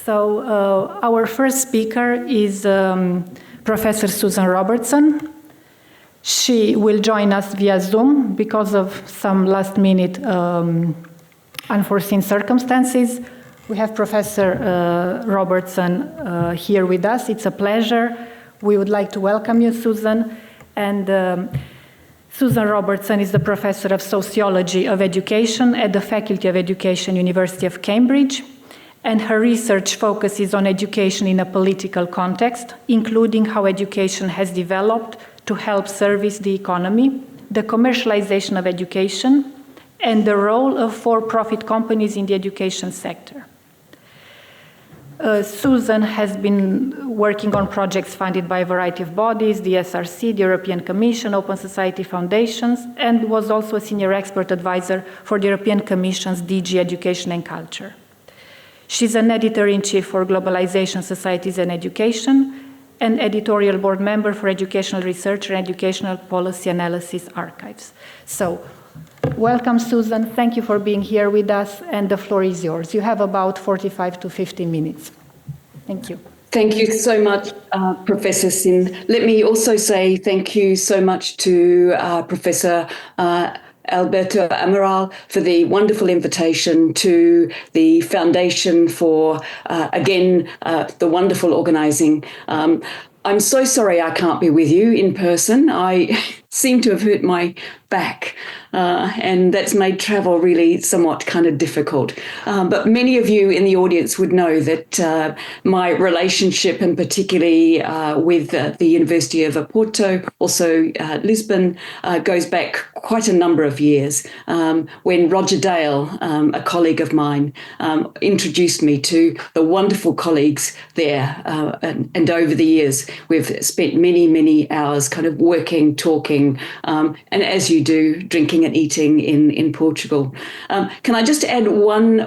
So our first speaker is Professor Susan Robertson. She will join us via Zoom because of some last-minute unforeseen circumstances. We have Professor Robertson here with us. It's a pleasure. We would like to welcome you, Susan. And Susan Robertson is the Professor of Sociology of Education at the Faculty of Education, University of Cambridge. And her research focuses on education in a political context, including how education has developed to help service the economy, the commercialization of education, and the role of for-profit companies in the education sector. Susan has been working on projects funded by a variety of bodies, the SRC, the European Commission, Open Society Foundations, and was also a senior expert advisor for the European Commission's DG Education and Culture. She's an editor-in-chief for Globalization, Societies and Education, and editorial board member for Educational Research and Educational Policy Analysis Archives. So, welcome, Susan. Thank you for being here with us, and the floor is yours. You have about 45 to 50 minutes. Thank you. Thank you so much, Professor Sin. Let me also say thank you so much to Professor Alberto Amaral for the wonderful invitation, to the Foundation for, again, the wonderful organising. I'm so sorry I can't be with you in person. I seem to have hurt my back, and that's made travel really somewhat kind of difficult. But many of you in the audience would know that my relationship, and particularly with the University of Porto, also Lisbon, goes back quite a number of years, when Roger Dale, a colleague of mine, introduced me to the wonderful colleagues there. And over the years, we've spent many, many hours kind of working, talking, and as you do, drinking and eating in Portugal. Can I just add one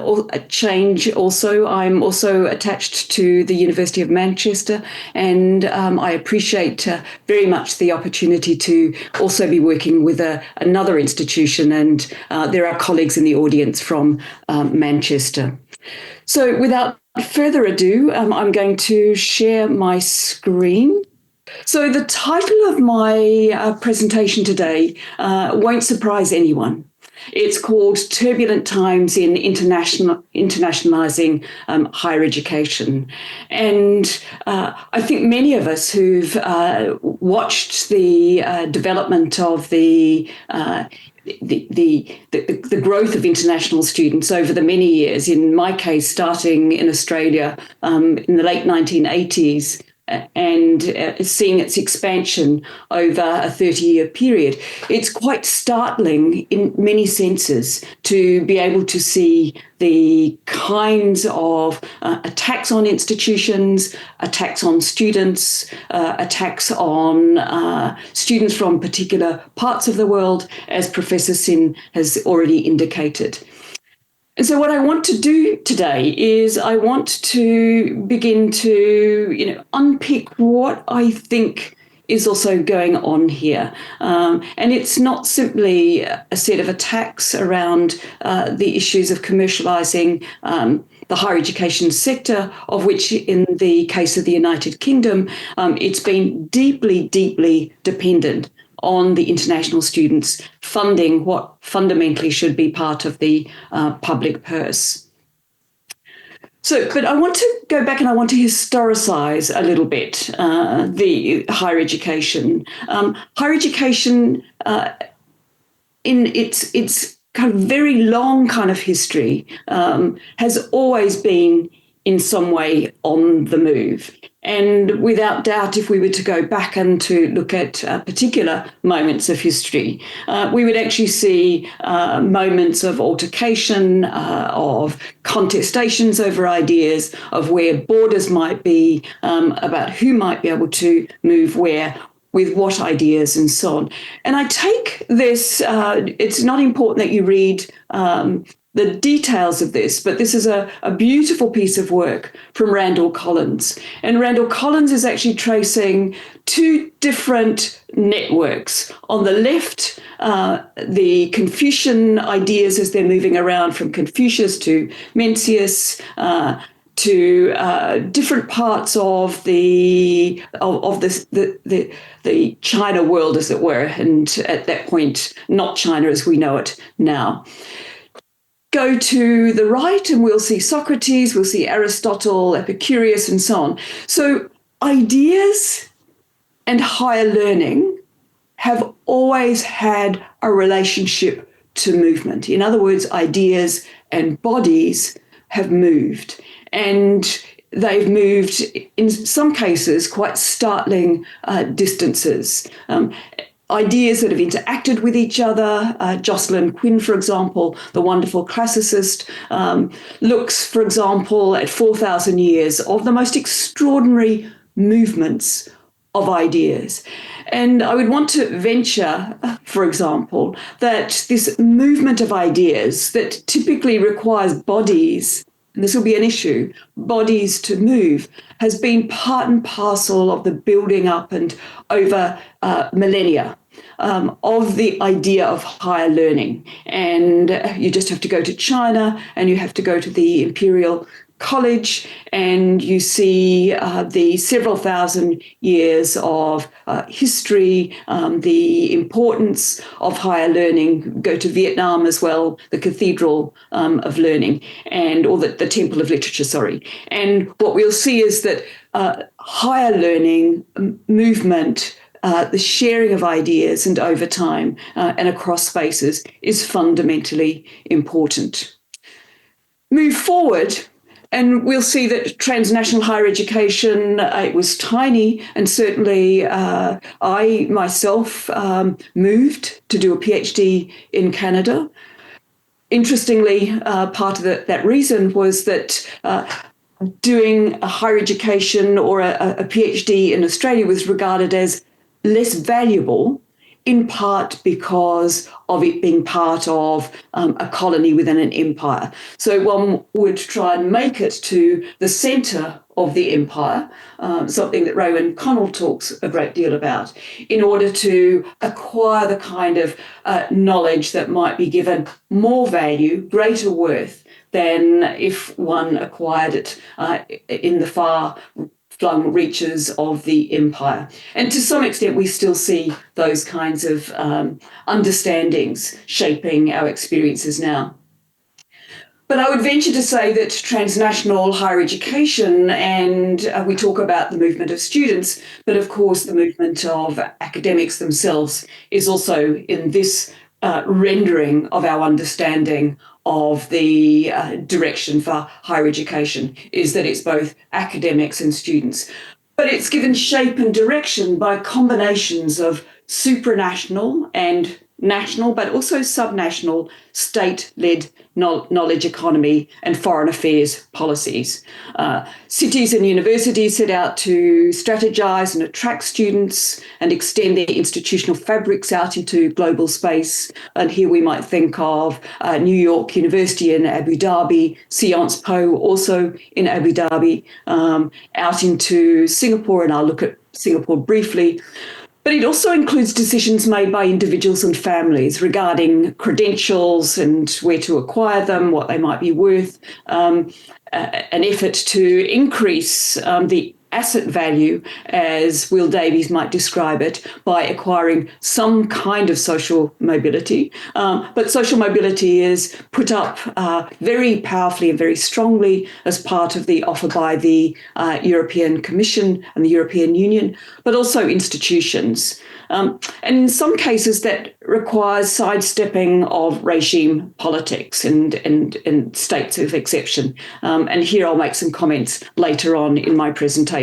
change also? I'm also attached to the University of Manchester, and I appreciate very much the opportunity to also be working with another institution, and there are colleagues in the audience from Manchester. So without further ado, I'm going to share my screen. So the title of my presentation today won't surprise anyone. It's called Turbulent Times in Internationalising Higher Education. And I think many of us who've watched the development of the growth of international students over the many years, in my case, starting in Australia in the late 1980s, and seeing its expansion over a 30-year period. It's quite startling in many senses to be able to see the kinds of attacks on institutions, attacks on students, attacks on students from particular parts of the world, as Professor Sin has already indicated. And so what I want to do today is I want to begin to, unpick what I think is also going on here. And it's not simply a set of attacks around the issues of commercialising the higher education sector, of which in the case of the United Kingdom, it's been deeply, deeply dependent on the international students funding what fundamentally should be part of the public purse. So, but I want to go back and I want to historicise a little bit the higher education. Higher education, in its kind of very long kind of history, has always been in some way on the move. And without doubt, if we were to go back and to look at particular moments of history, we would actually see moments of altercation, of contestations over ideas, of where borders might be, about who might be able to move where, with what ideas and so on. And I take this, it's not important that you read the details of this, but this is a beautiful piece of work from Randall Collins. And Randall Collins is actually tracing two different networks. On the left, the Confucian ideas as they're moving around from Confucius to Mencius, to different parts of the China world, as it were, and at that point, not China as we know it now. Go to the right, and we'll see Socrates, we'll see Aristotle, Epicurus, and so on. So ideas and higher learning have always had a relationship to movement. In other words, ideas and bodies have moved. And they've moved, in some cases, quite startling distances. Ideas that have interacted with each other. Jocelyn Quinn, for example, the wonderful classicist, looks, for example, at 4,000 years of the most extraordinary movements of ideas. And I would want to venture, for example, that this movement of ideas that typically requires bodies, and this will be an issue, bodies to move, has been part and parcel of the building up and over millennia of the idea of higher learning. And you just have to go to China, and you have to go to the Imperial College, and you see the several thousand years of history, the importance of higher learning. Go to Vietnam as well, the Cathedral of Learning, or the Temple of Literature, sorry. And what we'll see is that higher learning movement, the sharing of ideas and over time and across spaces is fundamentally important. Move forward, and we'll see that transnational higher education, it was tiny, and certainly I myself moved to do a PhD in Canada. Interestingly, part of that reason was that doing a higher education or a PhD in Australia was regarded as less valuable, in part because of it being part of a colony within an empire. So one would try and make it to the centre of the empire, something that Rowan Connell talks a great deal about, in order to acquire the kind of knowledge that might be given more value, greater worth, than if one acquired it in the far-flung reaches of the empire. And to some extent, we still see those kinds of understandings shaping our experiences now. But I would venture to say that transnational higher education, and we talk about the movement of students, but of course the movement of academics themselves is also in this rendering of our understanding of the direction for higher education, is that it's both academics and students. But it's given shape and direction by combinations of supranational and national, but also subnational, state-led knowledge economy and foreign affairs policies. Cities and universities set out to strategise and attract students and extend their institutional fabrics out into global space. And here we might think of New York University in Abu Dhabi, Sciences Po also in Abu Dhabi, out into Singapore, and I'll look at Singapore briefly. But it also includes decisions made by individuals and families regarding credentials and where to acquire them, what they might be worth, an effort to increase the asset value, as Will Davies might describe it, by acquiring some kind of social mobility. But social mobility is put up very powerfully and very strongly as part of the offer by the European Commission and the European Union, but also institutions. And in some cases, that requires sidestepping of regime politics and states of exception. And here I'll make some comments later on in my presentation.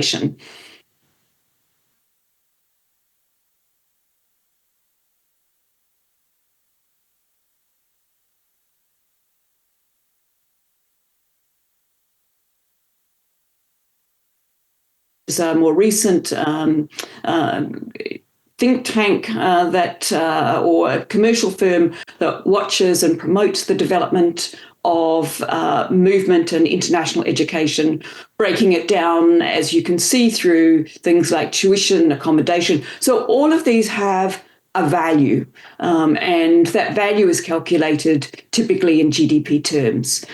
More recent think tank or a commercial firm that watches and promotes the development of movement and international education, breaking it down, as you can see, through things like tuition, accommodation. So all of these have a value, and that value is calculated typically in GDP terms.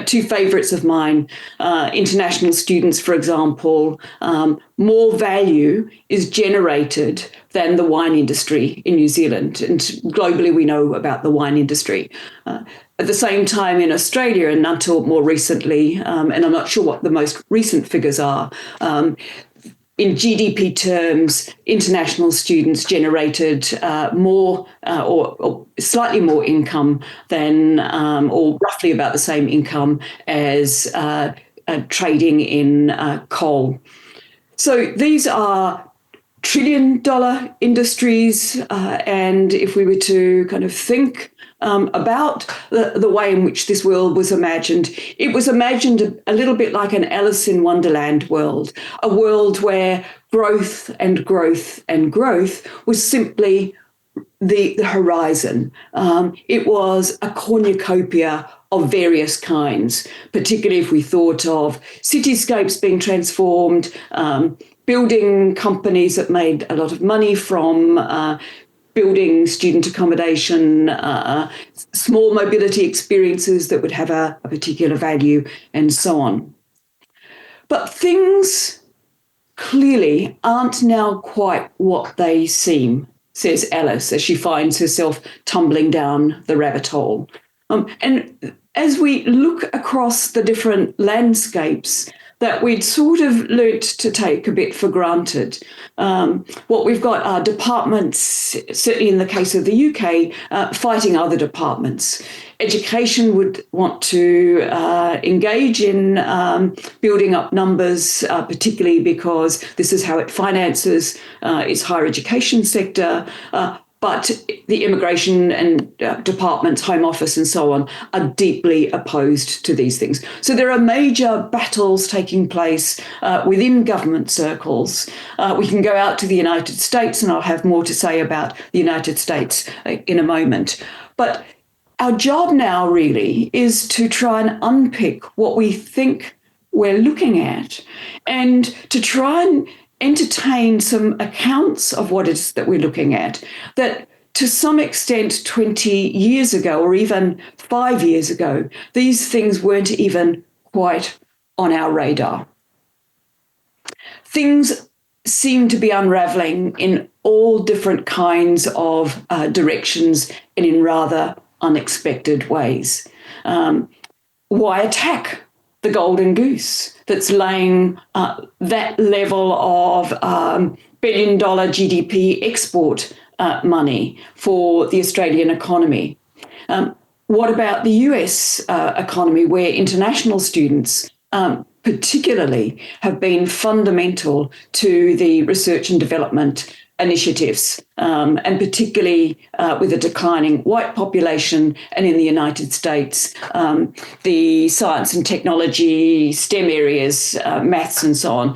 Two favourites of mine, international students, for example, more value is generated than the wine industry in New Zealand. And globally, we know about the wine industry. At the same time, in Australia, and until more recently, and I'm not sure what the most recent figures are, in GDP terms, international students generated more or slightly more income than, or roughly about the same income as trading in coal. So these are trillion-dollar industries, and if we were to kind of think about the way in which this world was imagined, it was imagined a little bit like an Alice in Wonderland world, a world where growth and growth and growth was simply the horizon. It was a cornucopia of various kinds, particularly if we thought of cityscapes being transformed, building companies that made a lot of money from building student accommodation, small mobility experiences that would have a particular value, and so on. But things clearly aren't now quite what they seem, says Alice as she finds herself tumbling down the rabbit hole. And as we look across the different landscapes that we'd sort of learnt to take a bit for granted. What we've got are departments, certainly in the case of the UK, fighting other departments. Education would want to engage in building up numbers, particularly because this is how it finances its higher education sector. But the immigration and departments, Home Office and so on, are deeply opposed to these things. So there are major battles taking place within government circles. We can go out to the United States, and I'll have more to say about the United States in a moment. But our job now really is to try and unpick what we think we're looking at and to try and entertain some accounts of what it is that we're looking at that to some extent 20 years ago or even 5 years ago, these things weren't even quite on our radar. Things seem to be unraveling in all different kinds of directions and in rather unexpected ways. Why attack the golden goose that's laying that level of billion-dollar GDP export money for the Australian economy? What about the US economy, where international students particularly have been fundamental to the research and development initiatives, and particularly with a declining white population, and in the United States, the science and technology, STEM areas, maths and so on,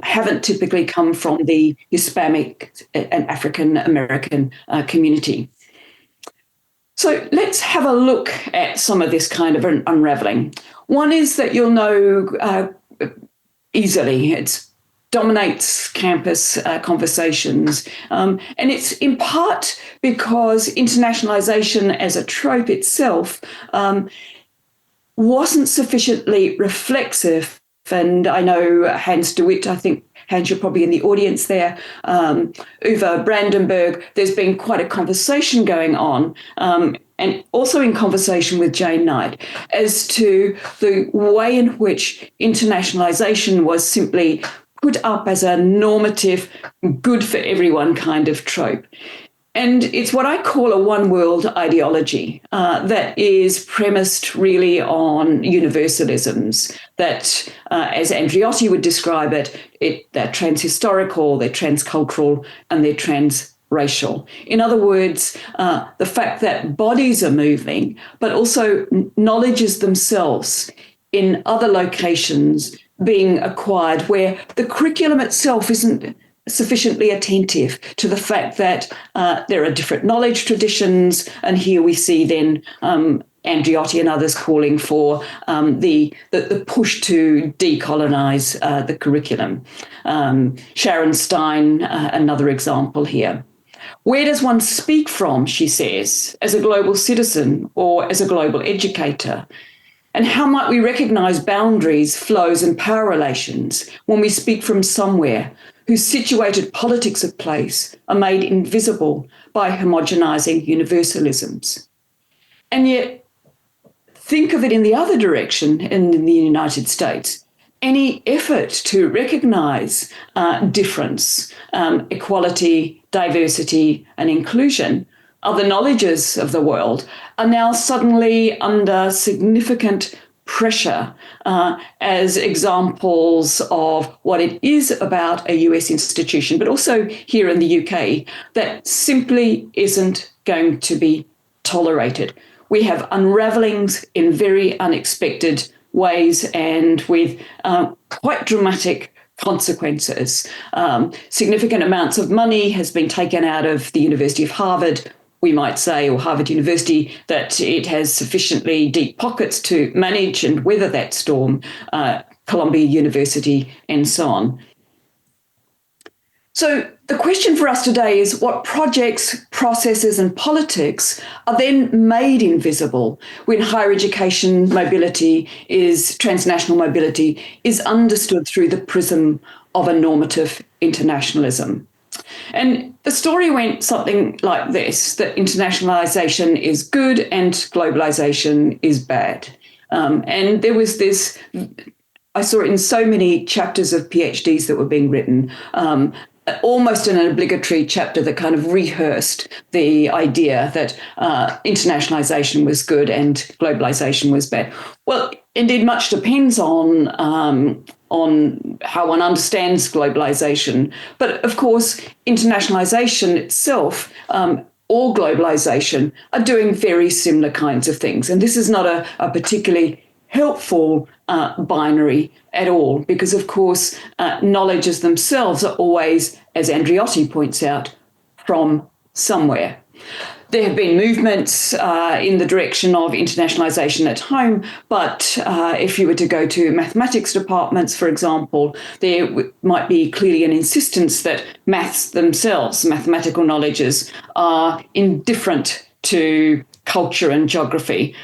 haven't typically come from the Hispanic and African American community. So let's have a look at some of this kind of unraveling. One is that you'll know easily, it dominates campus conversations. And it's in part because internationalisation as a trope itself wasn't sufficiently reflexive. And I know Hans de Wit, I think, Hans, you're probably in the audience there, Uwe Brandenburg, there's been quite a conversation going on, and also in conversation with Jane Knight, as to the way in which internationalisation was simply put up as a normative, good for everyone kind of trope. And it's what I call a one world ideology that is premised really on universalisms that, as Andreotti would describe it, they're transhistorical, they're transcultural, and they're transracial. In other words, the fact that bodies are moving, but also knowledges themselves in other locations being acquired where the curriculum itself isn't sufficiently attentive to the fact that there are different knowledge traditions, and here we see then Andreotti and others calling for the push to decolonize the curriculum. Sharon Stein, another example here. Where does one speak from, she says, as a global citizen or as a global educator? And how might we recognise boundaries, flows, and power relations when we speak from somewhere whose situated politics of place are made invisible by homogenising universalisms? And yet, think of it in the other direction in the United States. Any effort to recognise difference, equality, diversity, and inclusion, other knowledges of the world, are now suddenly under significant pressure as examples of what it is about a US institution, but also here in the UK, that simply isn't going to be tolerated. We have unravellings in very unexpected ways and with quite dramatic consequences. Significant amounts of money has been taken out of the University of Harvard, we might say, or Harvard University, that it has sufficiently deep pockets to manage and weather that storm, Columbia University, and so on. So the question for us today is what projects, processes, and politics are then made invisible when higher education mobility transnational mobility is understood through the prism of a normative internationalism. And the story went something like this, that internationalisation is good and globalisation is bad. And there was this, I saw it in so many chapters of PhDs that were being written, almost an obligatory chapter that kind of rehearsed the idea that internationalisation was good and globalisation was bad. Well, indeed, much depends on how one understands globalisation. But of course, internationalisation itself, or globalisation, are doing very similar kinds of things. And this is not a particularly helpful binary at all, because of course knowledges themselves are always, as Andreotti points out, from somewhere. There have been movements in the direction of internationalisation at home, but if you were to go to mathematics departments, for example, there might be clearly an insistence that maths themselves, mathematical knowledges, are indifferent to culture and geography.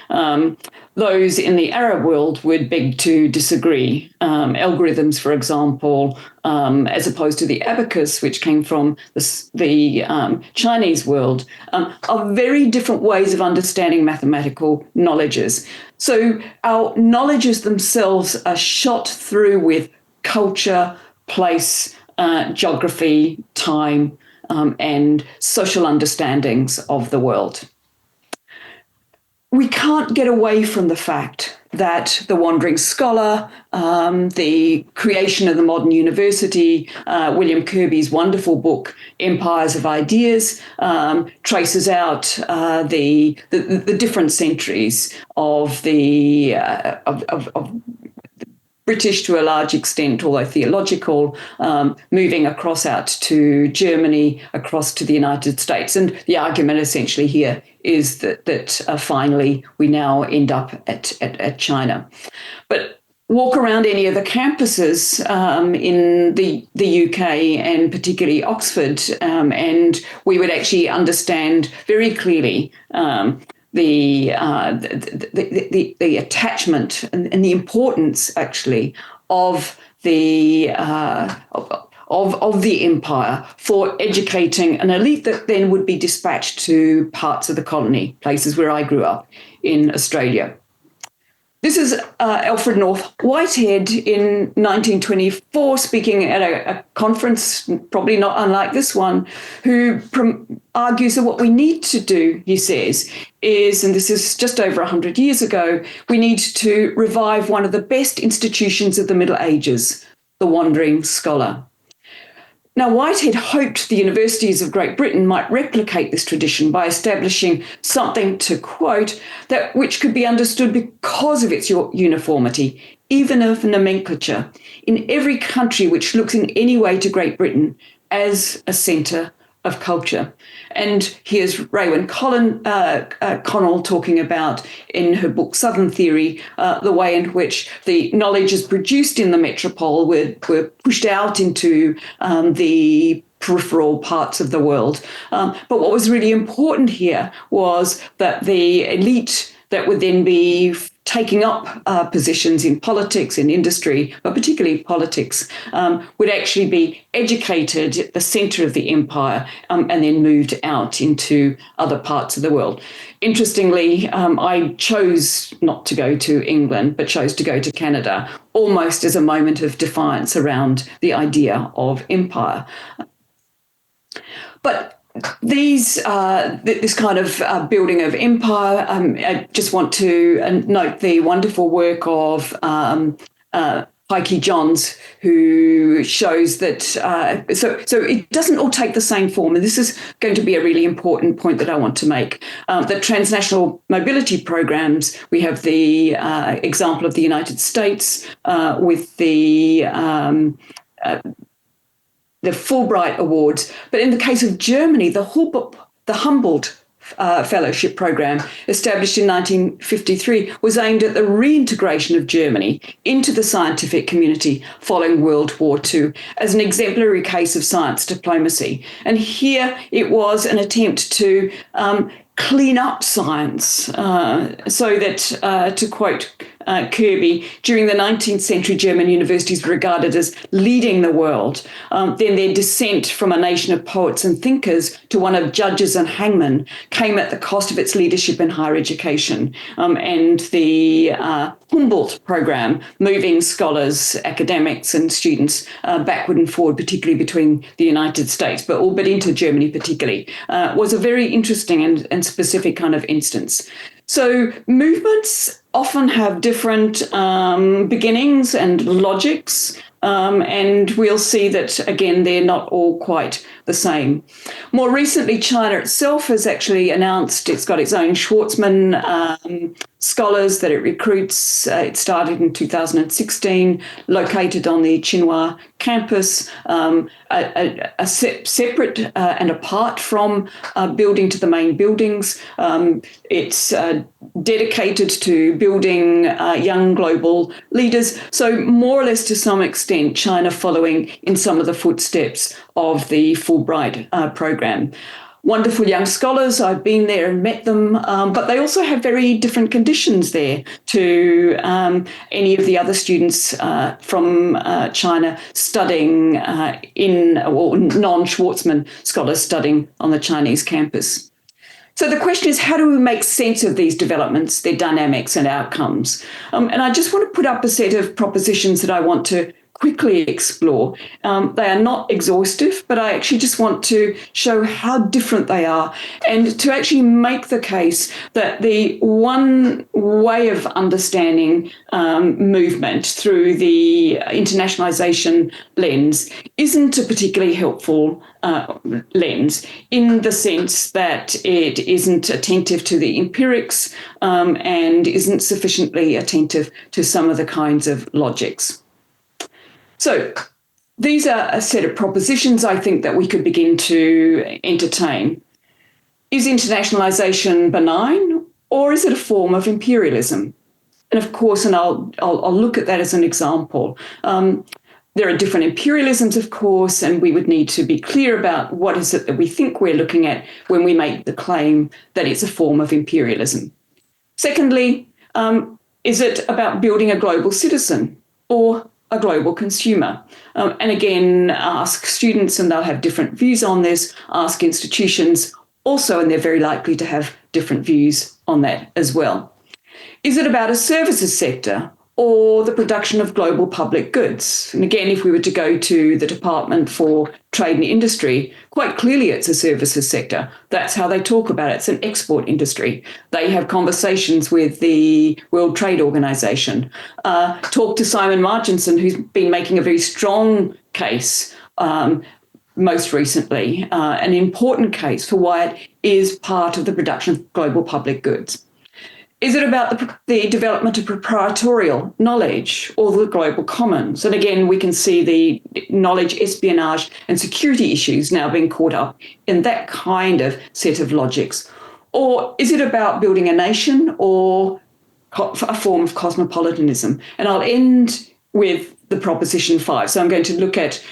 Those in the Arab world would beg to disagree. Algorithms, for example, as opposed to the abacus, which came from the Chinese world, are very different ways of understanding mathematical knowledges. So our knowledges themselves are shot through with culture, place, geography, time, and social understandings of the world. We can't get away from the fact that the wandering scholar, the creation of the modern university, William Kirby's wonderful book, Empires of Ideas, traces out the different centuries of the British to a large extent, although theological, moving across out to Germany, across to the United States. And the argument essentially here is that finally we now end up at China. But walk around any of the campuses in the UK and particularly Oxford, and we would actually understand very clearly the attachment and the importance actually of the empire for educating an elite that then would be dispatched to parts of the colony, places where I grew up in Australia. This is Alfred North Whitehead in 1924 speaking at a conference, probably not unlike this one, who argues that what we need to do, he says, is, and this is just over 100 years ago, we need to revive one of the best institutions of the Middle Ages, the wandering scholar. Now, Whitehead hoped the universities of Great Britain might replicate this tradition by establishing something, to quote, that which could be understood because of its uniformity, even of nomenclature, in every country which looks in any way to Great Britain as a centre of culture. And here's Raewyn Connell talking about, in her book Southern Theory, the way in which the knowledge is produced in the metropole were pushed out into the peripheral parts of the world. But what was really important here was that the elite that would then be taking up positions in politics, in industry, but particularly politics, would actually be educated at the centre of the empire and then moved out into other parts of the world. Interestingly, I chose not to go to England, but chose to go to Canada, almost as a moment of defiance around the idea of empire. But this kind of building of empire, I just want to note the wonderful work of Heike Johns, who shows that, so it doesn't all take the same form. And this is going to be a really important point that I want to make. The transnational mobility programs, we have the example of the United States with the Fulbright Awards, but in the case of Germany, the Humboldt Fellowship Program, established in 1953, was aimed at the reintegration of Germany into the scientific community following World War II as an exemplary case of science diplomacy. And here it was an attempt to clean up science so that, to quote Kirby, during the 19th century, German universities were regarded as leading the world. Then their descent from a nation of poets and thinkers to one of judges and hangmen came at the cost of its leadership in higher education. And the Humboldt program, moving scholars, academics and students backward and forward, particularly between the United States, but into Germany particularly, was a very interesting and specific kind of instance. So movements often have different beginnings and logics, and we'll see that, again, they're not all quite the same. More recently, China itself has actually announced it's got its own Schwarzman scholars that it recruits. It started in 2016, located on the Tsinghua campus, separate and apart from building to the main buildings. It's dedicated to building young global leaders. So more or less to some extent, China following in some of the footsteps of the Fulbright program. Wonderful young scholars. I've been there and met them, but they also have very different conditions there to any of the other students from China studying non-Schwarzman scholars studying on the Chinese campus. So the question is, how do we make sense of these developments, their dynamics and outcomes? And I just want to put up a set of propositions that I want to quickly explore. They are not exhaustive, but I actually just want to show how different they are and to actually make the case that the one way of understanding movement through the internationalization lens isn't a particularly helpful lens, in the sense that it isn't attentive to the empirics and isn't sufficiently attentive to some of the kinds of logics. So these are a set of propositions I think that we could begin to entertain. Is internationalization benign, or is it a form of imperialism? And of course, and I'll look at that as an example. There are different imperialisms, of course, and we would need to be clear about what is it that we think we're looking at when we make the claim that it's a form of imperialism. Secondly, is it about building a global citizen or a global consumer? And again, ask students and they'll have different views on this, ask institutions also, and they're very likely to have different views on that as well. Is it about a services sector or the production of global public goods? And again, if we were to go to the Department for Trade and Industry, quite clearly it's a services sector. That's how they talk about it. It's an export industry. They have conversations with the World Trade Organization. Talk to Simon Marginson, who's been making a very strong case most recently, an important case for why it is part of the production of global public goods. Is it about the development of proprietorial knowledge or the global commons? And again, we can see the knowledge, espionage, and security issues now being caught up in that kind of set of logics. Or is it about building a nation or a form of cosmopolitanism? And I'll end with the proposition 5. So I'm going to look at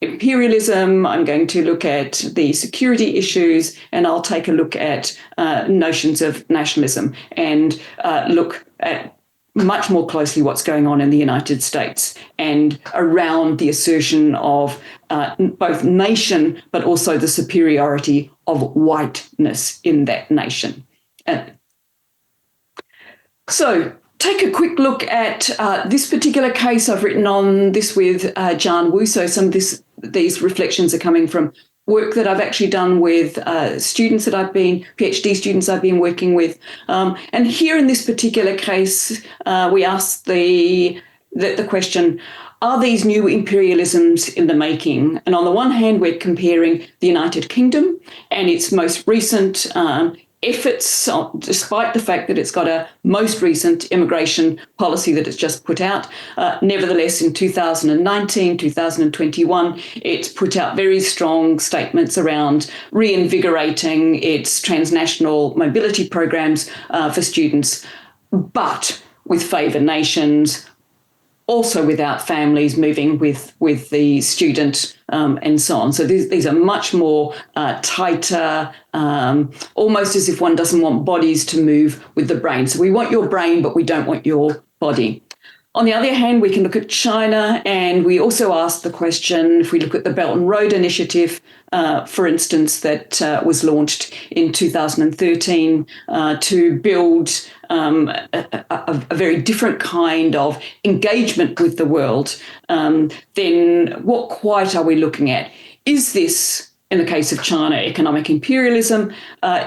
imperialism, I'm going to look at the security issues, and I'll take a look at notions of nationalism and look at much more closely what's going on in the United States and around the assertion of both nation, but also the superiority of whiteness in that nation. So take a quick look at this particular case. I've written on this with Jan Wu. So some of these reflections are coming from work that I've actually done with students that PhD students I've been working with. And here in this particular case, we asked the question, are these new imperialisms in the making? And on the one hand, we're comparing the United Kingdom and its most recent efforts, despite the fact that it's got a most recent immigration policy that it's just put out. Nevertheless, in 2019, 2021, it's put out very strong statements around reinvigorating its transnational mobility programs for students, but with favoured nations, also without families moving with the student and so on. So these are much more tighter, almost as if one doesn't want bodies to move with the brain. So we want your brain, but we don't want your body. On the other hand, we can look at China, and we also ask the question, if we look at the Belt and Road Initiative, for instance, that was launched in 2013 to build a very different kind of engagement with the world, then what quite are we looking at? Is this, in the case of China, economic imperialism,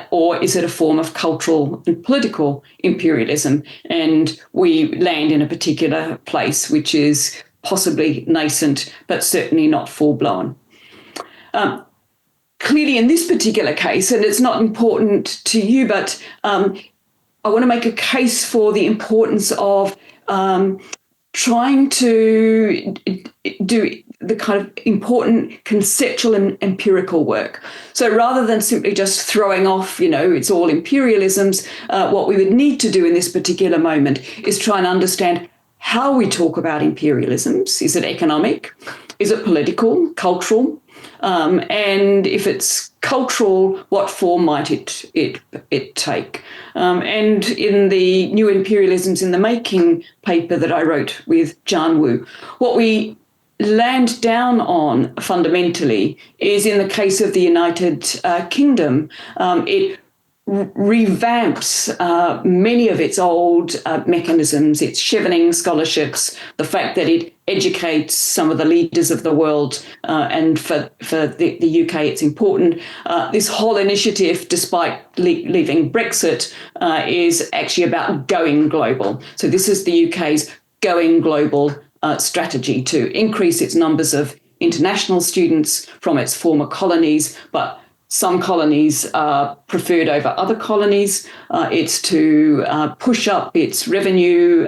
or is it a form of cultural and political imperialism? And we land in a particular place, which is possibly nascent, but certainly not full-blown. Clearly, in this particular case, and it's not important to you, but I want to make a case for the importance of trying to do the kind of important conceptual and empirical work. So rather than simply just throwing off, it's all imperialisms, what we would need to do in this particular moment is try and understand how we talk about imperialisms. Is it economic? Is it political, cultural? And if it's cultural, what form might it take? And in the New Imperialisms in the Making paper that I wrote with Jan Wu, what we land down on fundamentally is, in the case of the United Kingdom, it revamps many of its old mechanisms, its Chevening scholarships, the fact that it educates some of the leaders of the world, and for the UK it's important. This whole initiative, despite leaving Brexit, is actually about going global. So this is the UK's going global strategy to increase its numbers of international students from its former colonies, but some colonies are preferred over other colonies. It's to push up its revenue,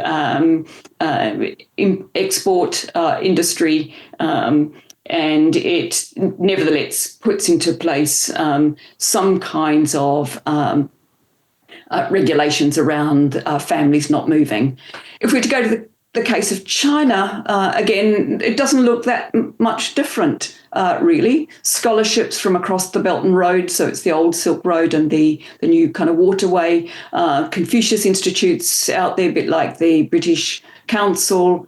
export industry, and it nevertheless puts into place some kinds of regulations around families not moving. If we were to go to the case of China, again, it doesn't look that much different, really. Scholarships from across the Belt and Road, so it's the old Silk Road and the new kind of waterway. Confucius Institutes out there, a bit like the British Council,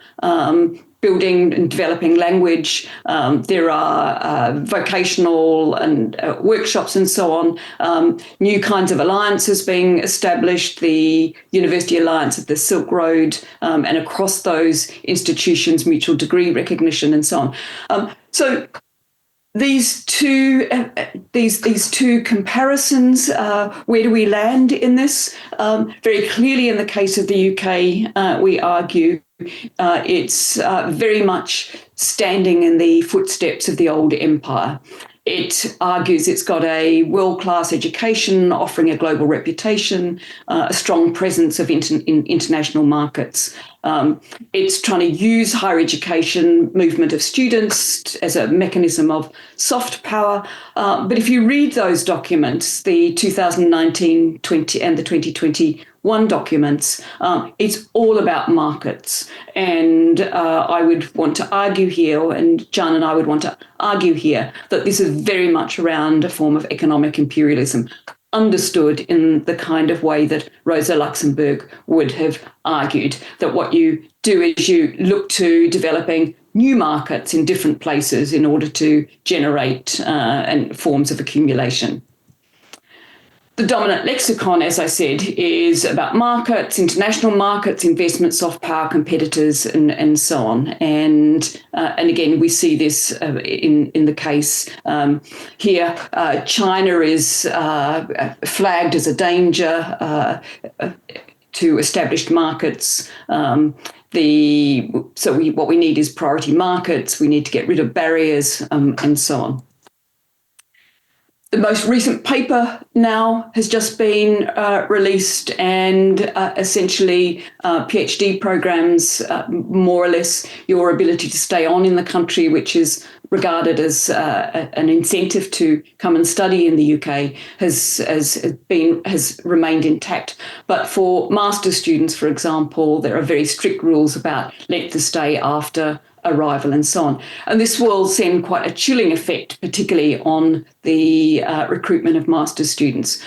building and developing language. There are vocational and workshops and so on. New kinds of alliances being established, the University Alliance of the Silk Road, and across those institutions, mutual degree recognition and so on. So these two comparisons, where do we land in this? Very clearly, in the case of the UK, we argue it's very much standing in the footsteps of the old empire. It argues it's got a world-class education, offering a global reputation, a strong presence in international markets. It's trying to use higher education, movement of students as a mechanism of soft power. But if you read those documents, the 2019-20 and the 2021 documents, it's all about markets. And I would want to argue here, and John and I would want to argue here, that this is very much around a form of economic imperialism, understood in the kind of way that Rosa Luxemburg would have argued, that what you do is you look to developing new markets in different places in order to generate forms of accumulation. The dominant lexicon, as I said, is about markets, international markets, investment, soft power, competitors, and so on. And again, we see this in the case here. China is flagged as a danger to established markets. What we need is priority markets. We need to get rid of barriers, and so on. The most recent paper now has just been released, and essentially PhD programs, more or less your ability to stay on in the country, which is regarded as an incentive to come and study in the UK, has remained intact. But for master's students, for example, there are very strict rules about length of stay after arrival and so on. And this will send quite a chilling effect, particularly on the recruitment of master's students.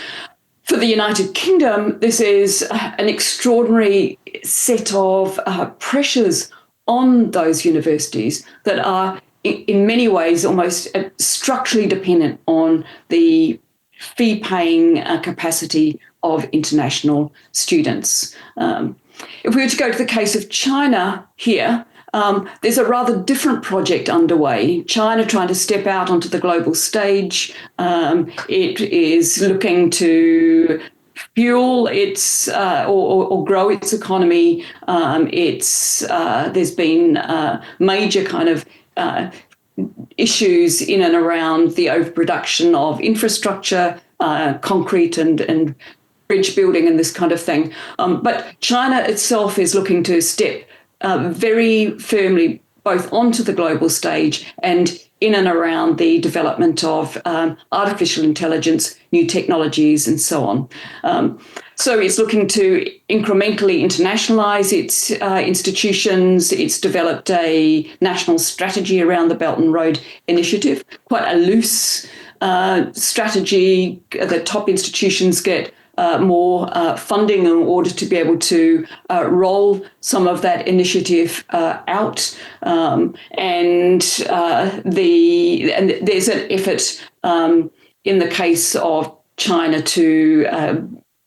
For the United Kingdom, this is an extraordinary set of pressures on those universities that are in many ways almost structurally dependent on the fee-paying capacity of international students. If we were to go to the case of China here, there's a rather different project underway. China trying to step out onto the global stage. It is looking to fuel its or grow its economy. There's been major kind of issues in and around the overproduction of infrastructure, concrete and bridge building and this kind of thing. But China itself is looking to step very firmly both onto the global stage and in and around the development of artificial intelligence, new technologies, and so on. So it's looking to incrementally internationalise its institutions. It's developed a national strategy around the Belt and Road Initiative, quite a loose strategy. The top institutions get more funding in order to be able to roll some of that initiative out. And there's an effort in the case of China to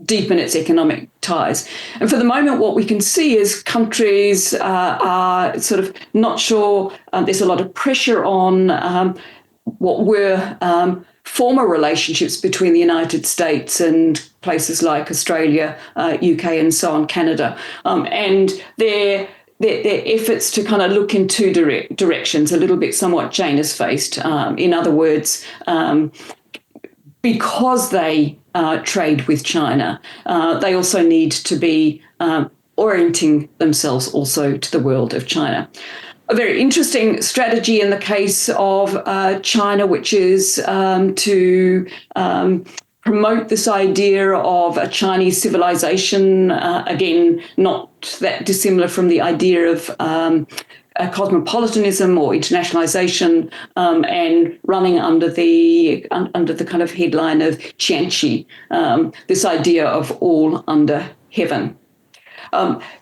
deepen its economic ties. And for the moment, what we can see is countries are sort of not sure. There's a lot of pressure on what were former relationships between the United States and places like Australia, UK, and so on, Canada, and their efforts to kind of look in two directions, a little bit somewhat Janus-faced. In other words, because they trade with China, they also need to be orienting themselves also to the world of China. A very interesting strategy in the case of China, which is to promote this idea of a Chinese civilization, again, not that dissimilar from the idea of cosmopolitanism or internationalization, and running under the kind of headline of Qianqi, this idea of all under heaven.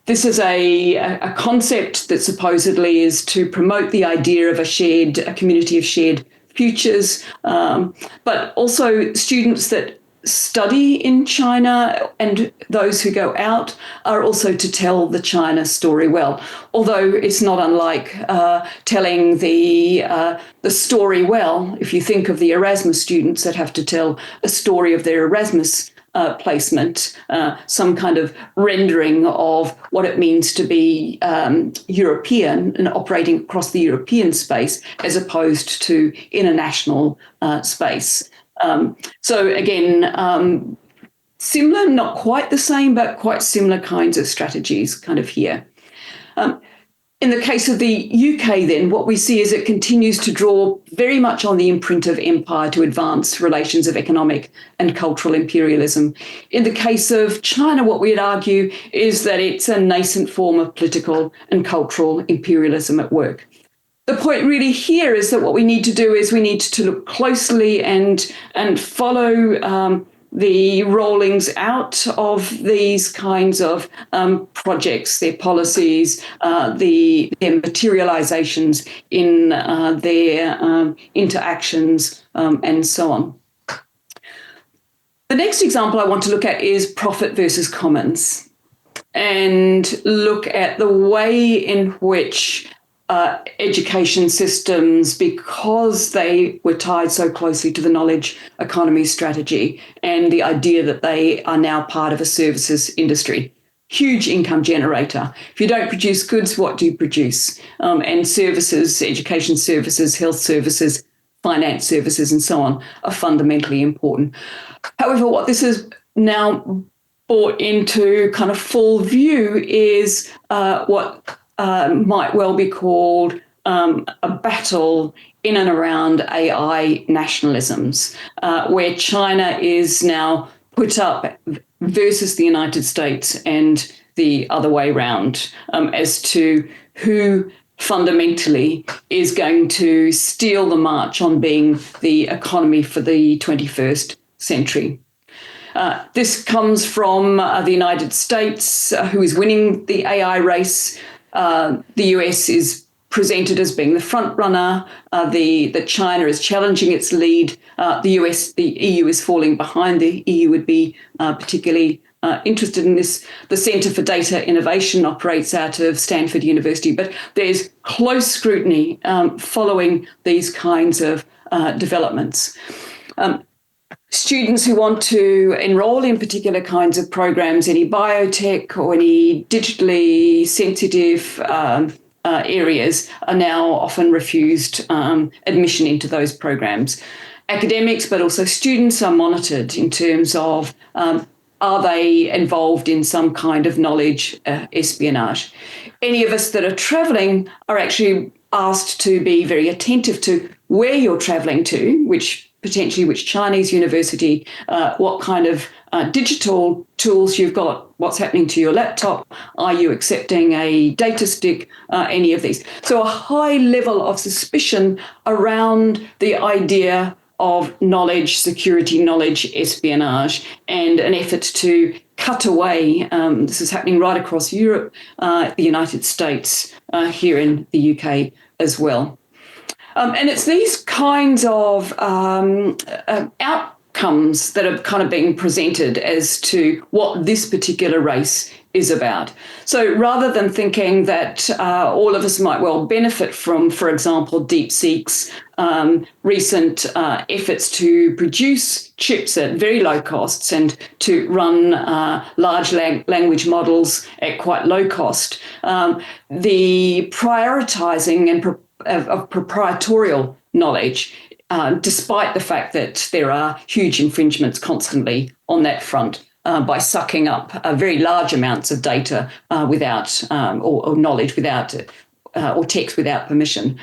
This is a concept that supposedly is to promote the idea of a community of shared futures, but also students that study in China and those who go out are also to tell the China story well. Although it's not unlike telling the story well. If you think of the Erasmus students that have to tell a story of their Erasmus placement, some kind of rendering of what it means to be European and operating across the European space as opposed to international space. So again, similar, not quite the same, but quite similar kinds of strategies kind of here. In the case of the UK, then, what we see is it continues to draw very much on the imprint of empire to advance relations of economic and cultural imperialism. In the case of China, what we'd argue is that it's a nascent form of political and cultural imperialism at work. The point really here is that what we need to do is we need to look closely and follow the rollings out of these kinds of projects, their policies, their materializations in their interactions, and so on. The next example I want to look at is profit versus commons, and look at the way in which education systems, because they were tied so closely to the knowledge economy strategy and the idea that they are now part of a services industry. Huge income generator. If you don't produce goods, what do you produce? And services, education services, health services, finance services, and so on are fundamentally important. However, what this has now brought into kind of full view is what might well be called a battle in and around AI nationalisms, where China is now put up versus the United States and the other way around, as to who fundamentally is going to steal the march on being the economy for the 21st century. This comes from the United States, who is winning the AI race. The US is presented as being the front runner. The China is challenging its lead. The EU is falling behind. The EU would be particularly interested in this. The Centre for Data Innovation operates out of Stanford University, but there's close scrutiny following these kinds of developments. Students who want to enroll in particular kinds of programs, any biotech or any digitally sensitive areas, are now often refused admission into those programs. Academics, but also students, are monitored in terms of are they involved in some kind of knowledge espionage. Any of us that are travelling are actually asked to be very attentive to where you're travelling to, which Chinese university, what kind of digital tools you've got, what's happening to your laptop, are you accepting a data stick, any of these. So a high level of suspicion around the idea of knowledge security, knowledge espionage, and an effort to cut away. This is happening right across Europe, the United States, here in the UK as well. And it's these kinds of outcomes that are kind of being presented as to what this particular race is about. So rather than thinking that all of us might well benefit from, for example, DeepSeek's recent efforts to produce chips at very low costs and to run large language models at quite low cost, the prioritizing and of proprietorial knowledge, despite the fact that there are huge infringements constantly on that front, by sucking up very large amounts of data without or knowledge without or text without permission.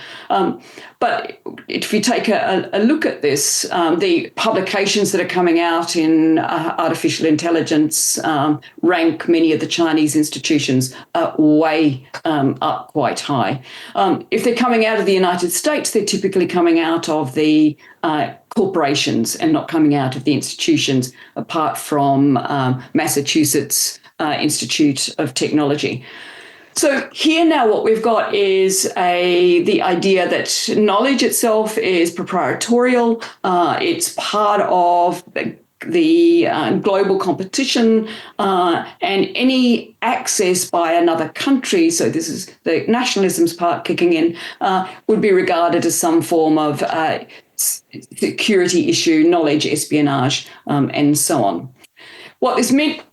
But if you take a look at this, the publications that are coming out in artificial intelligence rank many of the Chinese institutions way up quite high. If they're coming out of the United States, they're typically coming out of the corporations and not coming out of the institutions, apart from Massachusetts Institute of Technology. So here now what we've got is the idea that knowledge itself is proprietorial. It's part of the global competition, and any access by another country, so this is the nationalisms part kicking in, would be regarded as some form of security issue, knowledge espionage, and so on. What this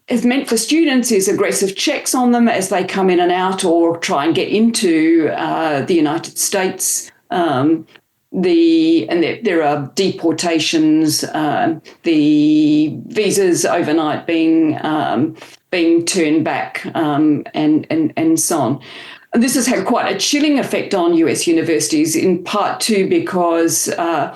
has meant for students is aggressive checks on them as they come in and out or try and get into the United States. There are deportations, the visas overnight being turned back, and so on. And this has had quite a chilling effect on US universities, in part too because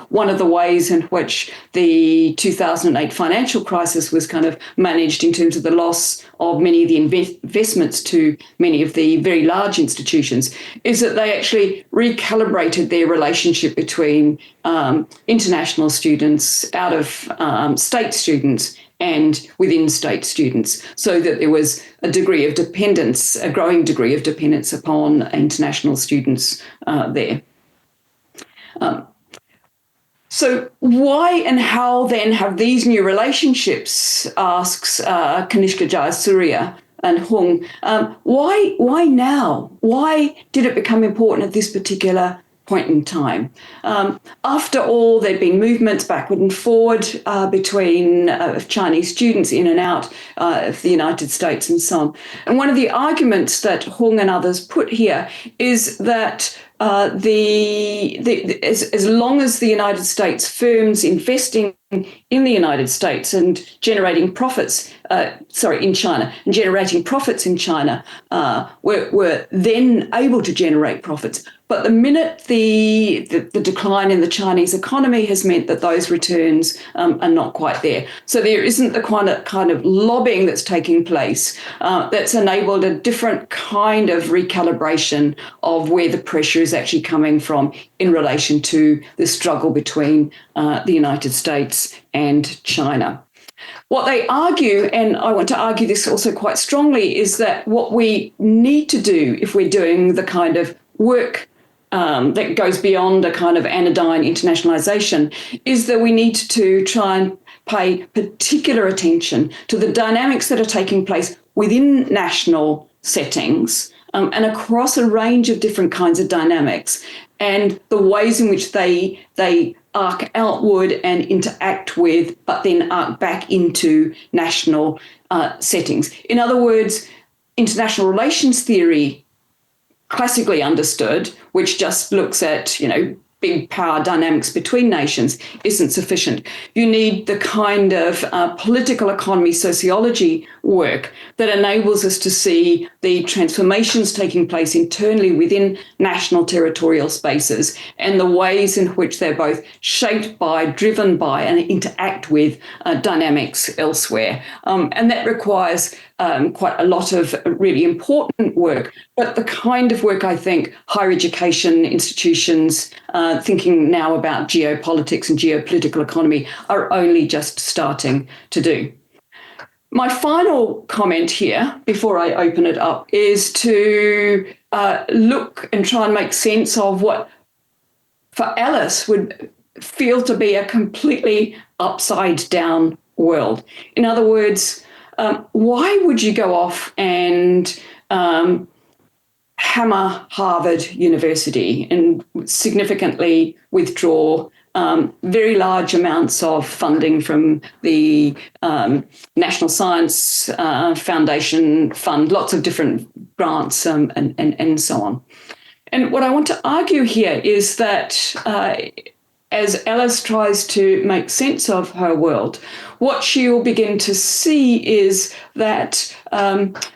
one of the ways in which the 2008 financial crisis was kind of managed in terms of the loss of many of the investments to many of the very large institutions is that they actually recalibrated their relationship between international students, out of state students, and within state students, so that there was a degree of dependence, a growing degree of dependence upon international students there. So why and how then have these new relationships, asks Kanishka Jayasuriya and Hung, why now? Why did it become important at this particular point in time? After all, there'd been movements backward and forward between Chinese students in and out of the United States and so on. And one of the arguments that Hung and others put here is that as long as the United States firms investing in the United States and generating profits, in China, and generating profits in China, were then able to generate profits. But the minute the decline in the Chinese economy has meant that those returns are not quite there. So there isn't the kind of lobbying that's taking place that's enabled a different kind of recalibration of where the pressure is actually coming from in relation to the struggle between the United States and China. What they argue, and I want to argue this also quite strongly, is that what we need to do if we're doing the kind of work that goes beyond a kind of anodyne internationalization is that we need to try and pay particular attention to the dynamics that are taking place within national settings and across a range of different kinds of dynamics, and the ways in which they arc outward and interact with, but then arc back into national settings. In other words, international relations theory, classically understood, which just looks at, big power dynamics between nations, isn't sufficient. You need the kind of political economy sociology work that enables us to see the transformations taking place internally within national territorial spaces and the ways in which they're both shaped by, driven by, and interact with dynamics elsewhere. And that requires quite a lot of really important work, but the kind of work I think higher education institutions thinking now about geopolitics and geopolitical economy are only just starting to do. My final comment here, before I open it up, is to look and try and make sense of what, for Alice, would feel to be a completely upside down world. In other words, why would you go off and hammer Harvard University and significantly withdraw very large amounts of funding from the National Science Foundation Fund, lots of different grants and so on? And what I want to argue here is that as Alice tries to make sense of her world, what she will begin to see is that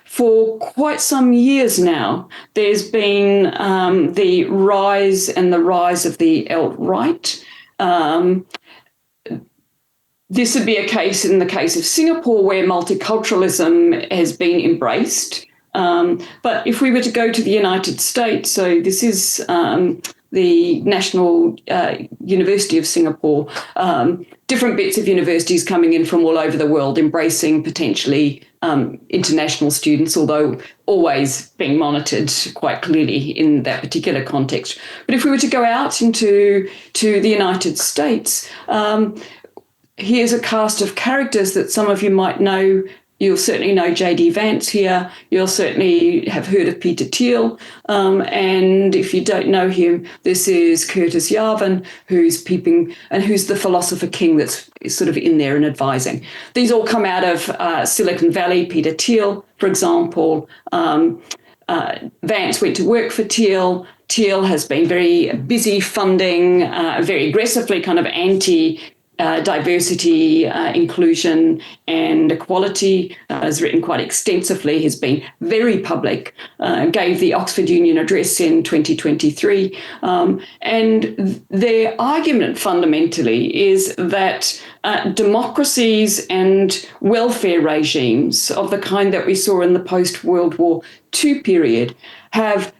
for quite some years now, there's been the rise of the alt-right. This would be a case in the case of Singapore where multiculturalism has been embraced. But if we were to go to the United States, so this is the National University of Singapore, different bits of universities coming in from all over the world, embracing potentially international students, although always being monitored quite clearly in that particular context. But if we were to go out into the United States, here's a cast of characters that some of you might know You'll certainly know J.D. Vance here. You'll certainly have heard of Peter Thiel. And if you don't know him, this is Curtis Yarvin, who's the philosopher king that's sort of in there and advising. These all come out of Silicon Valley. Peter Thiel, for example. Vance went to work for Thiel. Thiel has been very busy funding, very aggressively kind of diversity, inclusion and equality, has written quite extensively, has been very public, gave the Oxford Union Address in 2023. And their argument fundamentally is that democracies and welfare regimes of the kind that we saw in the post-World War II period have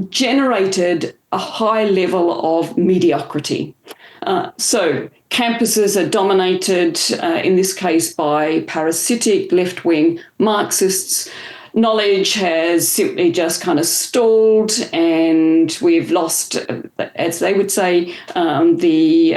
generated a high level of mediocrity. So campuses are dominated, in this case, by parasitic left-wing Marxists. Knowledge has simply just kind of stalled, and we've lost, as they would say, the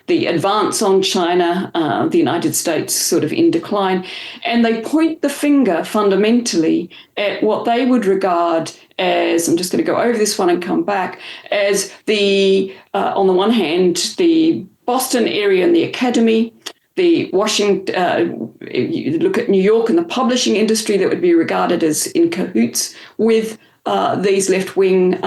advance on China, the United States sort of in decline. And they point the finger fundamentally at what they would regard as, I'm just going to go over this one and come back, as on the one hand, the Boston area and the academy, the Washington, you look at New York and the publishing industry that would be regarded as in cahoots with these left-wing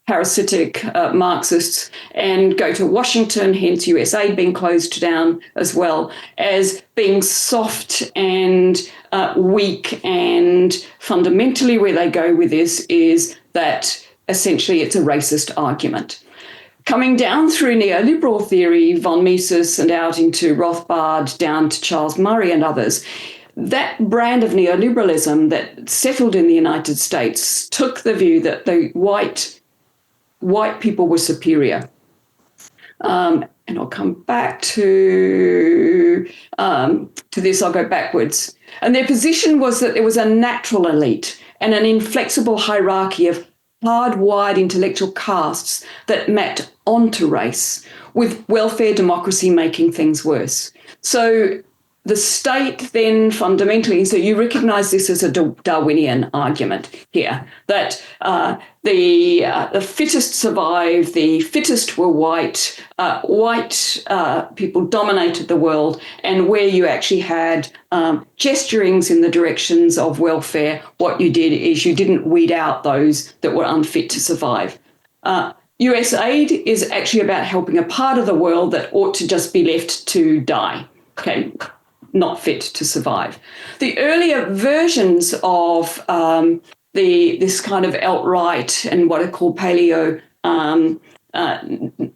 parasitic Marxists, and go to Washington, hence USA being closed down as well, as being soft and weak. And fundamentally where they go with this is that essentially it's a racist argument. Coming down through neoliberal theory, von Mises and out into Rothbard, down to Charles Murray and others, that brand of neoliberalism that settled in the United States took the view that the white people were superior. And I'll come back to this, I'll go backwards. And their position was that there was a natural elite and an inflexible hierarchy of hardwired intellectual castes that mapped onto race, with welfare democracy making things worse. So the state then fundamentally, so you recognise this as a Darwinian argument here, that the fittest survived, the fittest were white, people dominated the world, and where you actually had gesturings in the directions of welfare, what you did is you didn't weed out those that were unfit to survive. US aid is actually about helping a part of the world that ought to just be left to die, okay, not fit to survive. The earlier versions of this kind of alt-right and what are called paleo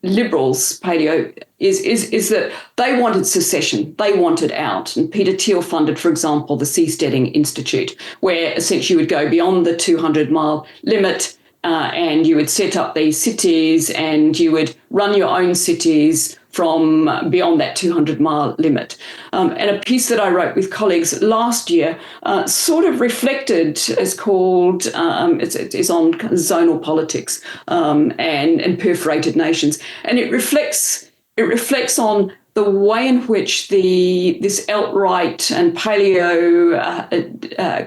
liberals, paleo, is that they wanted secession, they wanted out. And Peter Thiel funded, for example, the Seasteading Institute, where essentially you would go beyond the 200-mile limit and you would set up these cities and you would run your own cities from beyond that 200-mile limit. And a piece that I wrote with colleagues last year sort of reflected, it's called, it's on zonal politics and perforated nations. And it reflects on the way in which this alt-right and paleo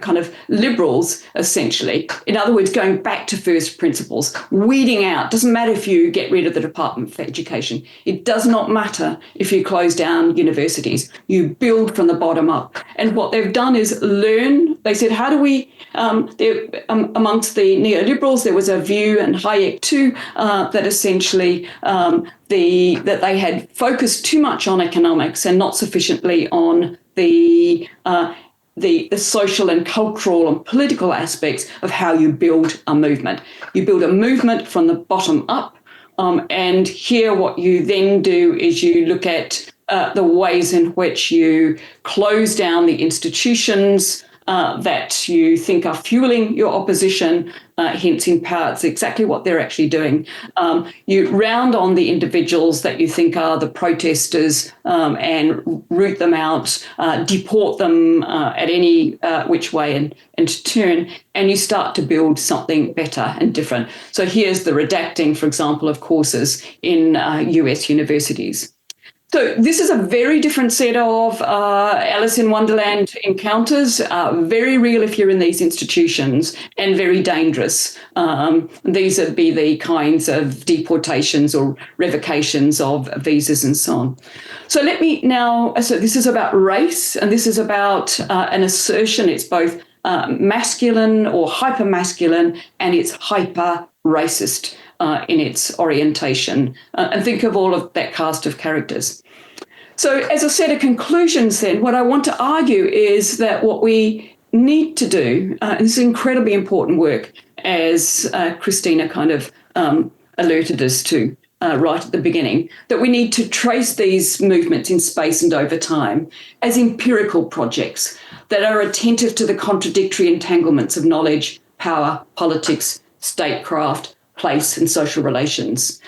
kind of liberals, essentially, in other words, going back to first principles, weeding out, doesn't matter if you get rid of the Department for Education. It does not matter if you close down universities. You build from the bottom up. And what they've done is learn. They said, how do we, amongst the neoliberals, there was a view, and Hayek too, that essentially that they had focused too much on economics and not sufficiently on the social and cultural and political aspects of how you build a movement. You build a movement from the bottom up, and here what you then do is you look at the ways in which you close down the institutions that you think are fueling your opposition, hence in part it's exactly what they're actually doing. You round on the individuals that you think are the protesters and root them out, deport them at any which way and turn, and you start to build something better and different. So here's the redacting, for example, of courses in US universities. So this is a very different set of Alice in Wonderland encounters, very real if you're in these institutions, and very dangerous. These would be the kinds of deportations or revocations of visas and so on. So let me now, so this is about race, and this is about an assertion. It's both masculine or hyper-masculine, and it's hyper-racist in its orientation. And think of all of that cast of characters. So as a set of conclusions then, what I want to argue is that what we need to do, this is incredibly important work, as Christina kind of alerted us to right at the beginning, that we need to trace these movements in space and over time as empirical projects that are attentive to the contradictory entanglements of knowledge, power, politics, statecraft, place and social relations.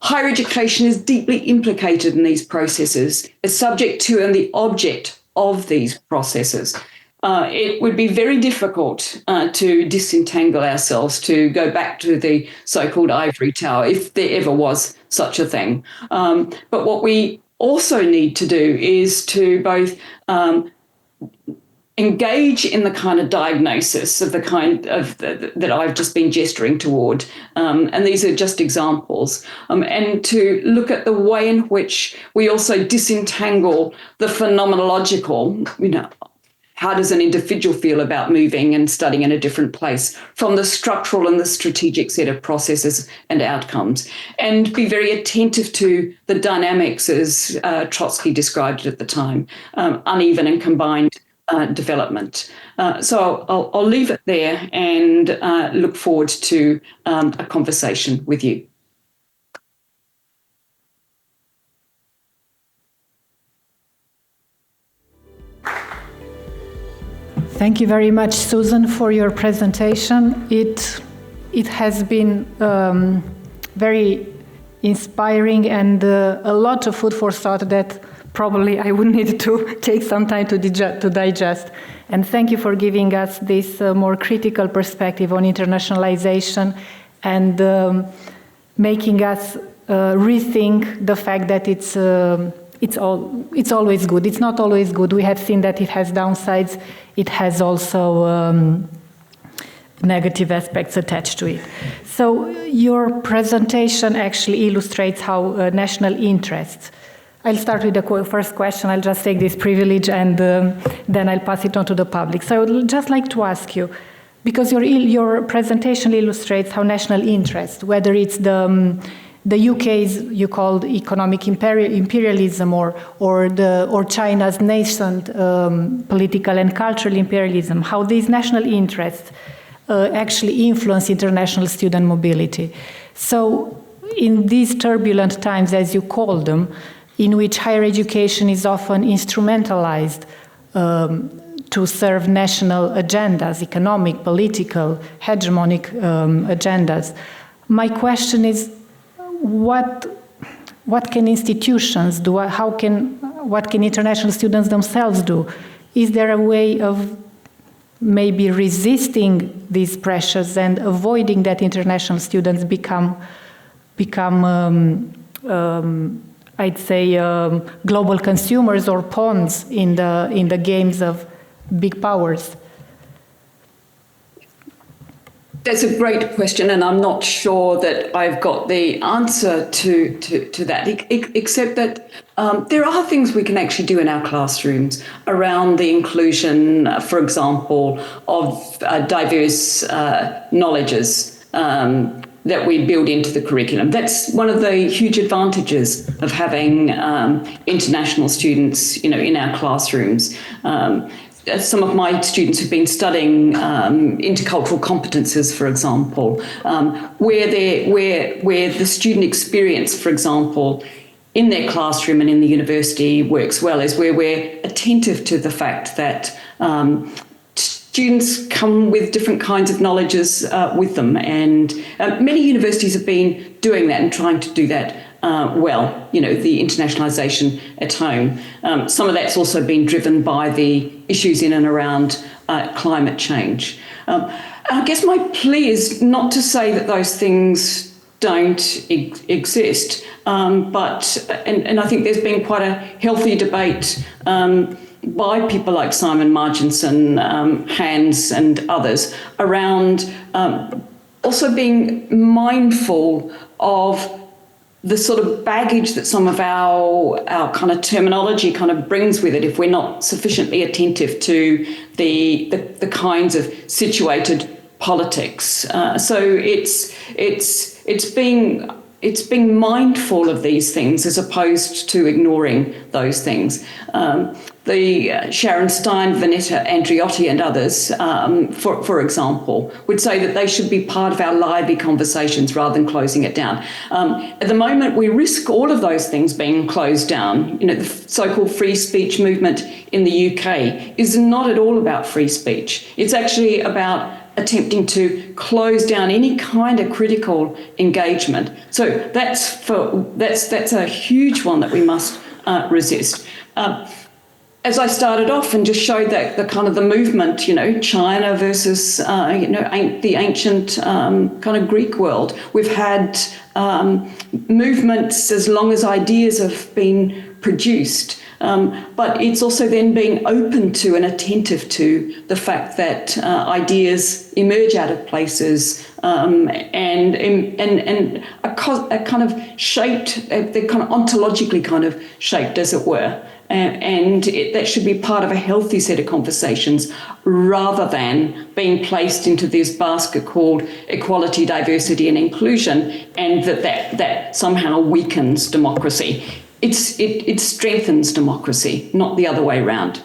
Higher education is deeply implicated in these processes, as subject to and the object of these processes. It would be very difficult to disentangle ourselves, to go back to the so-called ivory tower, if there ever was such a thing. But what we also need to do is to both engage in the kind of diagnosis of the kind of that I've just been gesturing toward, and these are just examples, and to look at the way in which we also disentangle the phenomenological, how does an individual feel about moving and studying in a different place, from the structural and the strategic set of processes and outcomes, and be very attentive to the dynamics, as Trotsky described it at the time, uneven and combined development. So I'll leave it there and look forward to a conversation with you. Thank you very much, Susan, for your presentation. It has been very inspiring and a lot of food for thought that probably I would need to take some time to digest. And thank you for giving us this more critical perspective on internationalization and making us rethink the fact that it's always good. It's not always good. We have seen that it has downsides. It has also negative aspects attached to it. So your presentation actually illustrates how national interests. I'll start with the first question. I'll just take this privilege and then I'll pass it on to the public. So I would just like to ask you, because your presentation illustrates how national interest, whether it's the UK's you called economic imperialism or China's nascent political and cultural imperialism, how these national interests actually influence international student mobility. So in these turbulent times, as you call them, in which higher education is often instrumentalized to serve national agendas, economic, political, hegemonic agendas, my question is, what can institutions do? What can international students themselves do? Is there a way of maybe resisting these pressures and avoiding that international students become I'd say global consumers or pawns in the games of big powers? That's a great question, and I'm not sure that I've got the answer to that, except that there are things we can actually do in our classrooms around the inclusion, for example, of diverse knowledges that we build into the curriculum. That's one of the huge advantages of having international students, in our classrooms. Some of my students have been studying intercultural competences, for example, where the student experience, for example, in their classroom and in the university works well, is where we're attentive to the fact that students come with different kinds of knowledges with them. And many universities have been doing that and trying to do that well, the internationalisation at home. Some of that's also been driven by the issues in and around climate change. I guess my plea is not to say that those things don't exist. And I think there's been quite a healthy debate by people like Simon Marginson, Hans and others around also being mindful of the sort of baggage that some of our kind of terminology kind of brings with it if we're not sufficiently attentive to the kinds of situated politics. So it's being mindful of these things as opposed to ignoring those things. The Sharon Stein, Vanetta Andriotti and others, for example, would say that they should be part of our lively conversations rather than closing it down. At the moment, we risk all of those things being closed down. The so-called free speech movement in the UK is not at all about free speech. It's actually about attempting to close down any kind of critical engagement. So that's a huge one that we must resist. As I started off and just showed that the kind of the movement, China versus, the ancient kind of Greek world. We've had movements as long as ideas have been produced. But it's also then being open to and attentive to the fact that ideas emerge out of places and are kind of shaped, they're kind of ontologically kind of shaped, as it were. And that should be part of a healthy set of conversations rather than being placed into this basket called equality, diversity and inclusion, and that somehow weakens democracy. It strengthens democracy, not the other way around.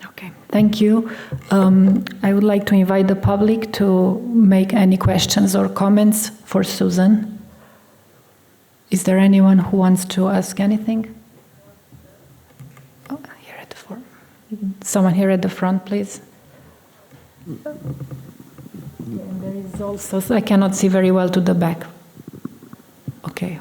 Okay, thank you. I would like to invite the public to make any questions or comments for Susan. Is there anyone who wants to ask anything? Oh, here at the front. Someone here at the front, please. And there is also, I cannot see very well to the back. Okay.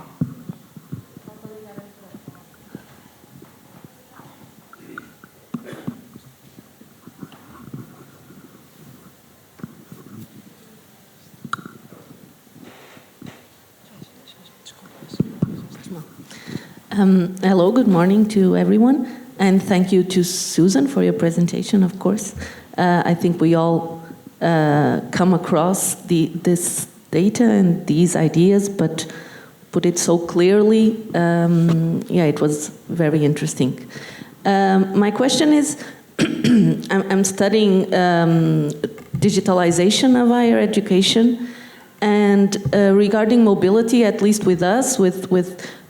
Hello, good morning to everyone, and thank you to Susan for your presentation, of course. I think we all come across this data and these ideas, but put it so clearly, it was very interesting. My question is, I'm studying digitalization of higher education, and regarding mobility, at least with us, with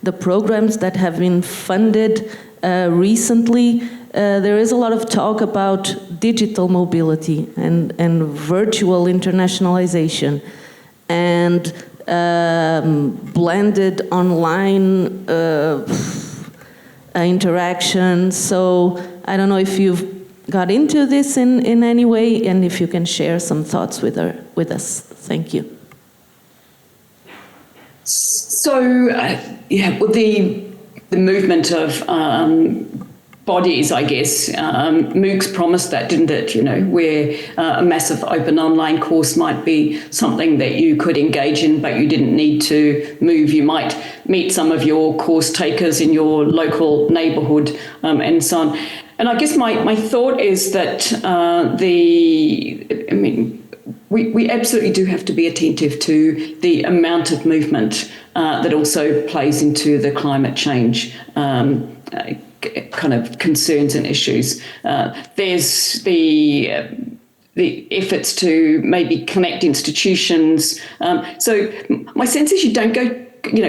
the programs that have been funded recently, there is a lot of talk about digital mobility and virtual internationalization and blended online interaction. So I don't know if you've got into this in any way, and if you can share some thoughts with us. Thank you. So, the movement of bodies, I guess, MOOCs promised that, didn't it? Where a massive open online course might be something that you could engage in, but you didn't need to move. You might meet some of your course takers in your local neighbourhood and so on. And I guess my thought is that we absolutely do have to be attentive to the amount of movement that also plays into the climate change kind of concerns and issues. There's the efforts to maybe connect institutions. So my sense is you don't go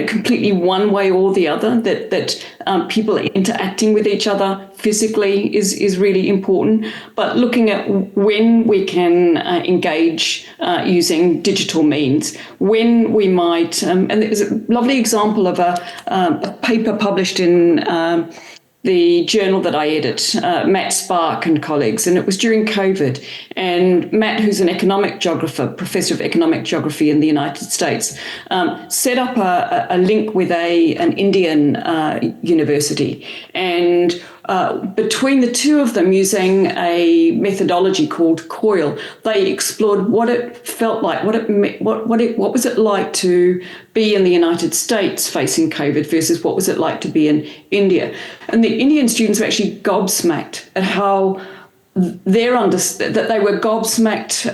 completely one way or the other, that people interacting with each other physically is really important, but looking at when we can engage using digital means, when we might, and there's a lovely example of a paper published in the journal that I edit, Matt Spark and colleagues, and it was during COVID. And Matt, who's an economic geographer, professor of economic geography in the United States, set up a link with an Indian university. And between the two of them, using a methodology called COIL, they explored what it felt like, what was it like to be in the United States facing COVID versus what was it like to be in India. And the Indian students were actually gobsmacked at how that they were gobsmacked,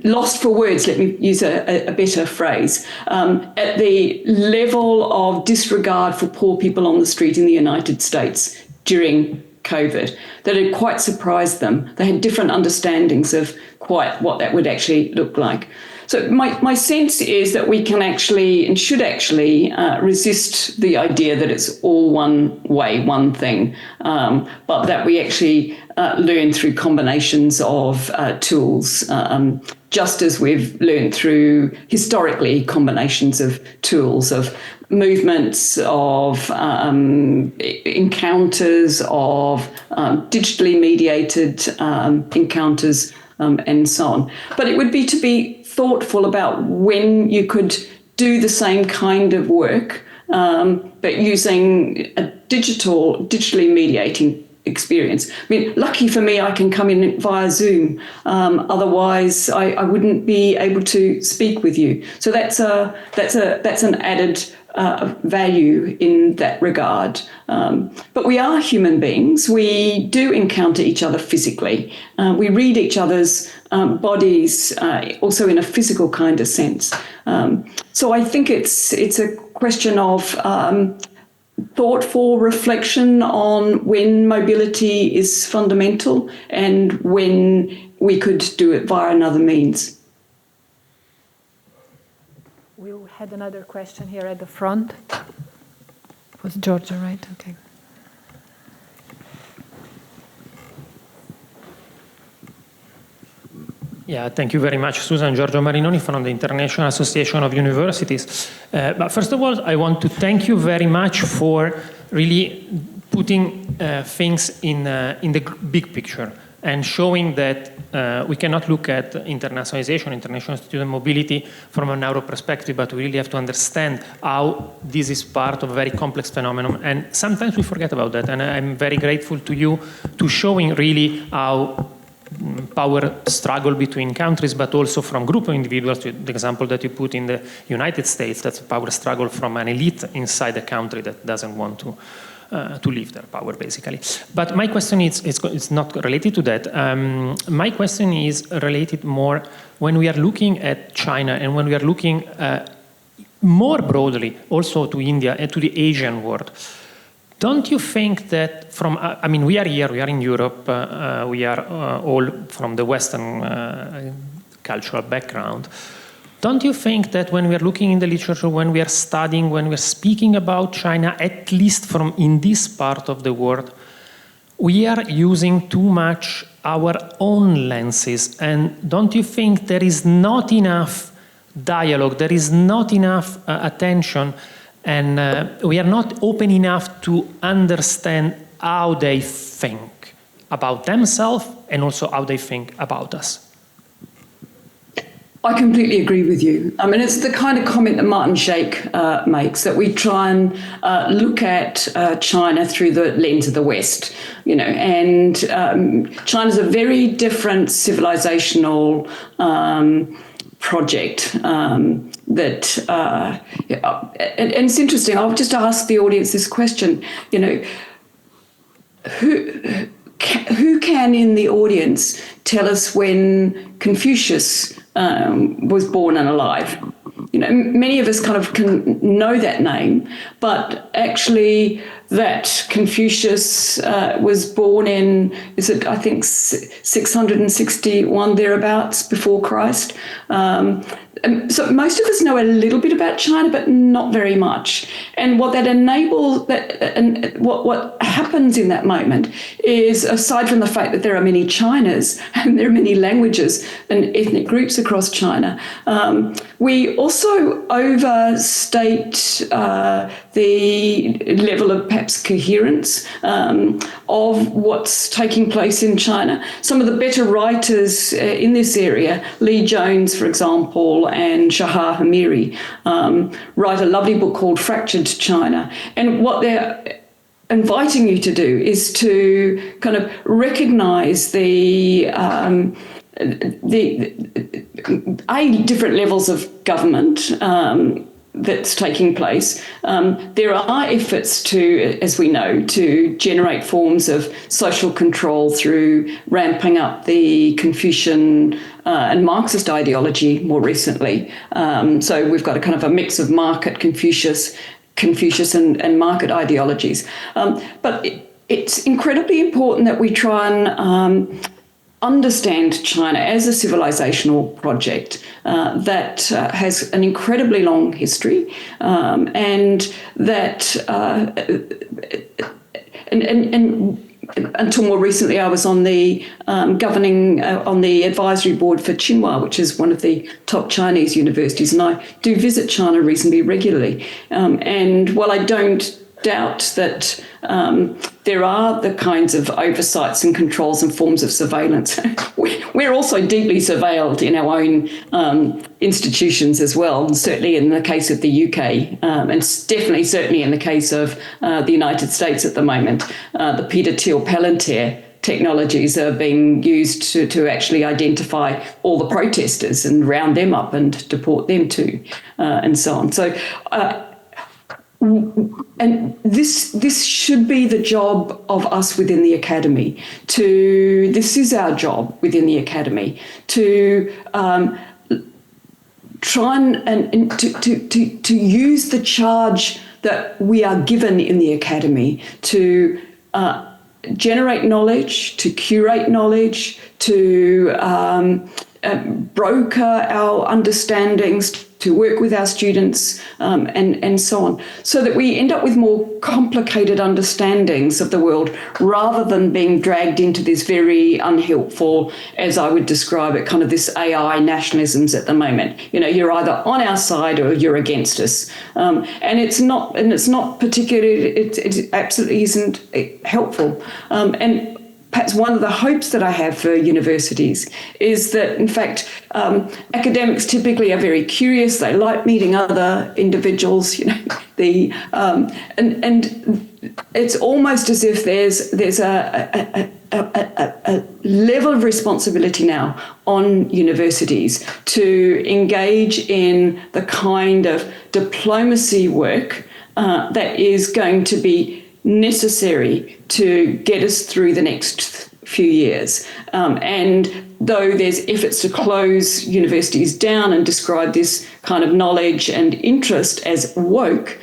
lost for words, let me use a better phrase, at the level of disregard for poor people on the street in the United States during COVID, that had quite surprised them. They had different understandings of quite what that would actually look like. So my sense is that we can actually and should actually resist the idea that it's all one way, one thing, but that we actually learn through combinations of tools, just as we've learned through historically combinations of tools, of movements, of encounters, of digitally mediated encounters, and so on. But it would be to be thoughtful about when you could do the same kind of work, but using a digitally mediating experience. I mean, lucky for me, I can come in via Zoom. Otherwise, I wouldn't be able to speak with you. So that's an added value in that regard. But we are human beings. We do encounter each other physically. We read each other's bodies, also in a physical kind of sense. So I think it's a question of thoughtful reflection on when mobility is fundamental and when we could do it via another means. We had another question here at the front. It was Georgia, right? Okay. Yeah, thank you very much, Susan. Giorgio Marinoni from the International Association of Universities. But first of all, I want to thank you very much for really putting things in the big picture and showing that we cannot look at internationalization, international student mobility from a narrow perspective, but we really have to understand how this is part of a very complex phenomenon. And sometimes we forget about that. And I'm very grateful to you to showing really how power struggle between countries, but also from group of individuals. The example that you put in the United States, that's a power struggle from an elite inside a country that doesn't want to leave their power, basically. But my question is, it's not related to that. My question is related more when we are looking at China and when we are looking more broadly also to India and to the Asian world. Don't you think that we are here, we are in Europe, we are all from the Western cultural background. Don't you think that when we are looking in the literature, when we are studying, when we are speaking about China, at least from in this part of the world, we are using too much our own lenses? And don't you think there is not enough dialogue, there is not enough attention, and we are not open enough to understand how they think about themselves and also how they think about us? I completely agree with you. I mean, it's the kind of comment that Martin Shake makes, that we try and look at China through the lens of the West, and China's a very different civilizational project that, and it's interesting. I'll just ask the audience this question, who can in the audience tell us when Confucius was born and alive? Many of us kind of can know that name, but actually that Confucius was born in, I think 661 thereabouts before Christ. So most of us know a little bit about China, but not very much. And what that enables, and what happens in that moment is, aside from the fact that there are many Chinas and there are many languages and ethnic groups across China, we also overstate the level of perhaps coherence of what's taking place in China. Some of the better writers in this area, Lee Jones, for example, and Shahar Hamiri, write a lovely book called Fractured China. And what they're inviting you to do is to kind of recognize the different levels of government that's taking place. There are efforts to, as we know, to generate forms of social control through ramping up the Confucian and Marxist ideology more recently. So we've got a kind of a mix of market Confucius and market ideologies. But it's incredibly important that we try and understand China as a civilizational project that has an incredibly long history, and that and until more recently, I was on the on the advisory board for Tsinghua, which is one of the top Chinese universities, and I do visit China reasonably regularly. And while I don't doubt that there are the kinds of oversights and controls and forms of surveillance, we're also deeply surveilled in our own institutions as well, and certainly in the case of the UK, and certainly in the case of the United States at the moment. The Peter Thiel Palantir technologies are being used to actually identify all the protesters and round them up and deport them too, and so on. So. And this should be the job of us within the academy. This is our job within the academy to try and to use the charge that we are given in the academy to generate knowledge, to curate knowledge, to broker our understandings, to work with our students, and so on, so that we end up with more complicated understandings of the world rather than being dragged into this very unhelpful, as I would describe it, kind of this AI nationalisms at the moment. You know, you're either on our side or you're against us, and it's not particularly. It absolutely isn't helpful, and. Perhaps one of the hopes that I have for universities is that, in fact, academics typically are very curious. They like meeting other individuals, you know. And it's almost as if there's a level of responsibility now on universities to engage in the kind of diplomacy work that is going to be necessary to get us through the next few years. And though there's efforts to close universities down and describe this kind of knowledge and interest as woke,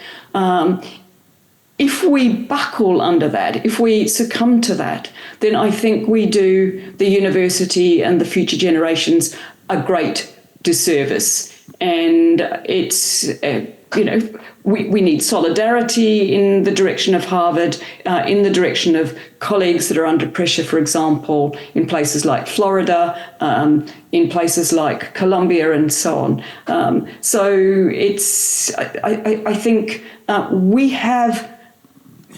if we buckle under that, if we succumb to that, then I think we do the university and the future generations a great disservice. And it's, we need solidarity in the direction of Harvard, in the direction of colleagues that are under pressure, for example, in places like Florida, in places like Colombia, and so on. So I think we have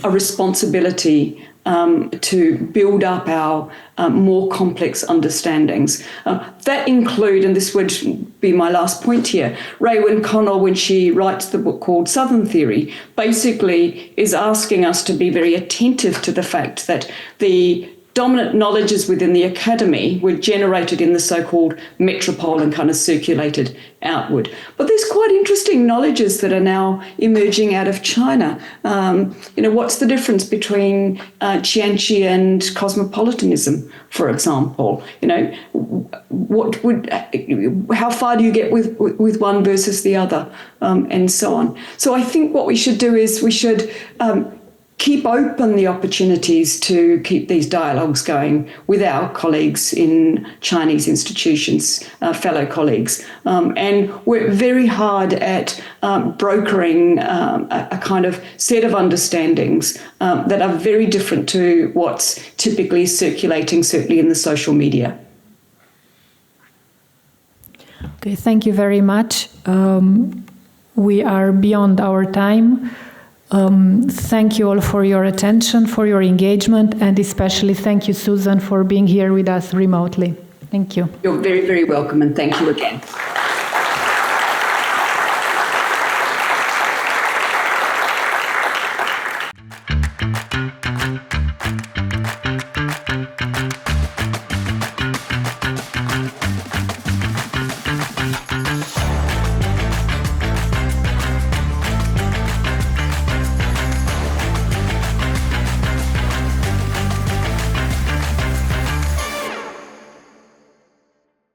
a responsibility to build up our more complex understandings. That include, and this would be my last point here, Raewyn Connell, when she writes the book called Southern Theory, basically is asking us to be very attentive to the fact that the dominant knowledges within the academy were generated in the so-called metropole and kind of circulated outward. But there's quite interesting knowledges that are now emerging out of China. What's the difference between Qianqi and cosmopolitanism, for example? How far do you get with one versus the other, and so on. So I think what we should do is we should keep open the opportunities to keep these dialogues going with our colleagues in Chinese institutions, fellow colleagues, and work very hard at brokering a kind of set of understandings that are very different to what's typically circulating, certainly in the social media. Okay, thank you very much. We are beyond our time. Thank you all for your attention, for your engagement, and especially thank you, Susan, for being here with us remotely. Thank you. You're very, very welcome, and thank you again.